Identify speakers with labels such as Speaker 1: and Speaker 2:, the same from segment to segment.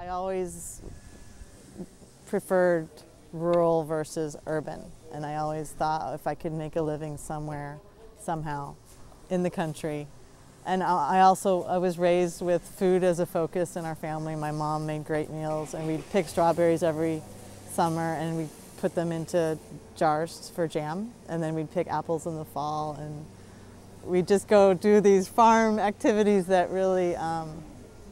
Speaker 1: I always preferred rural versus urban, and I always thought if I could make a living somewhere, somehow, in the country. And I was raised with food as a focus in our family. My mom made great meals, and we'd pick strawberries every summer, and we'd put them into jars for jam, and then we'd pick apples in the fall, and we'd just go do these farm activities that really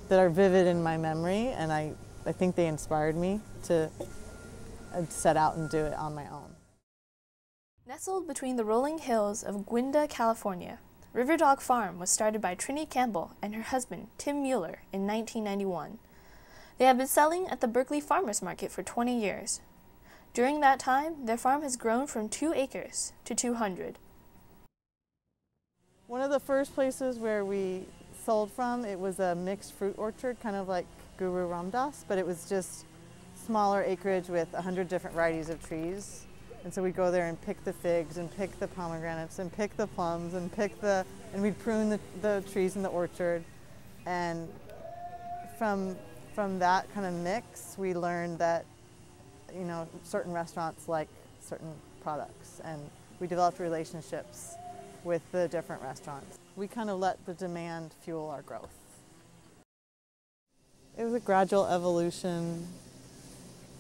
Speaker 1: that are vivid in my memory, and I think they inspired me to set out and do it on my own.
Speaker 2: Nestled between the rolling hills of Guinda, California, Riverdog Farm was started by Trini Campbell and her husband, Tim Mueller, in 1991. They have been selling at the Berkeley farmers market for 20 years. During that time, their farm has grown from 2 acres to 200.
Speaker 1: One of the first places where we sold from, it was a mixed fruit orchard, kind of like Guru Ramdas, but it was just smaller acreage with 100 different varieties of trees. And so we'd go there and pick the figs and pick the pomegranates and pick the plums and and we'd prune the trees in the orchard. And from that kind of mix, we learned that, you know, certain restaurants like certain products, and we developed relationships with the different restaurants. We kind of let the demand fuel our growth. It was a gradual evolution.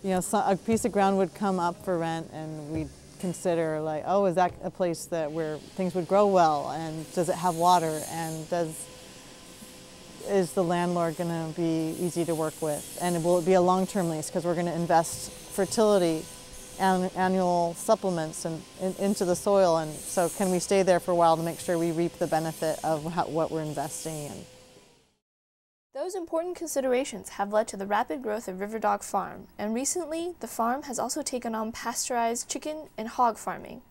Speaker 1: You know, a piece of ground would come up for rent, and we'd consider, like, oh, is that a place where things would grow well, and does it have water, and is the landlord going to be easy to work with, and will it be a long-term lease because we're going to invest fertility and annual supplements into the soil, and so can we stay there for a while to make sure we reap the benefit of what we're investing in.
Speaker 2: Those important considerations have led to the rapid growth of Riverdog Farm, and recently the farm has also taken on pasteurized chicken and hog farming.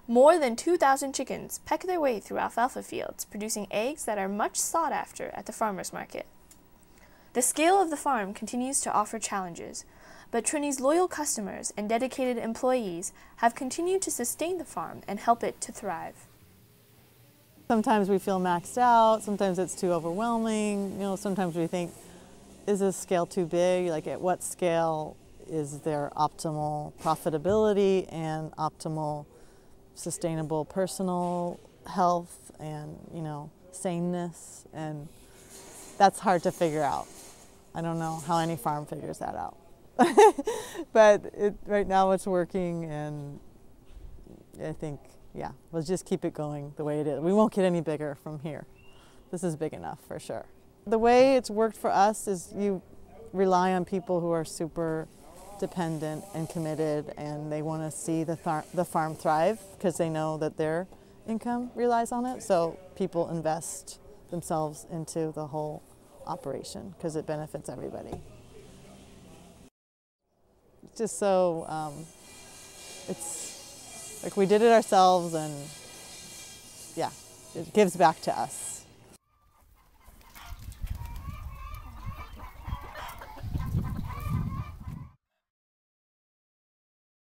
Speaker 2: More than 2,000 chickens peck their way through alfalfa fields, producing eggs that are much sought after at the farmers market. The scale of the farm continues to offer challenges, but Trini's loyal customers and dedicated employees have continued to sustain the farm and help it to thrive.
Speaker 1: Sometimes we feel maxed out, sometimes it's too overwhelming, you know, sometimes we think, is this scale too big? Like, at what scale is there optimal profitability and optimal sustainable personal health and, you know, saneness? And that's hard to figure out. I don't know how any farm figures that out. But right now it's working, and I think, yeah, we'll just keep it going the way it is. We won't get any bigger from here. This is big enough for sure. The way it's worked for us is you rely on people who are super dependent and committed, and they want to see the farm thrive because they know that their income relies on it. So people invest themselves into the whole operation because it benefits everybody. It's just so, it's like we did it ourselves, and yeah, it gives back to us.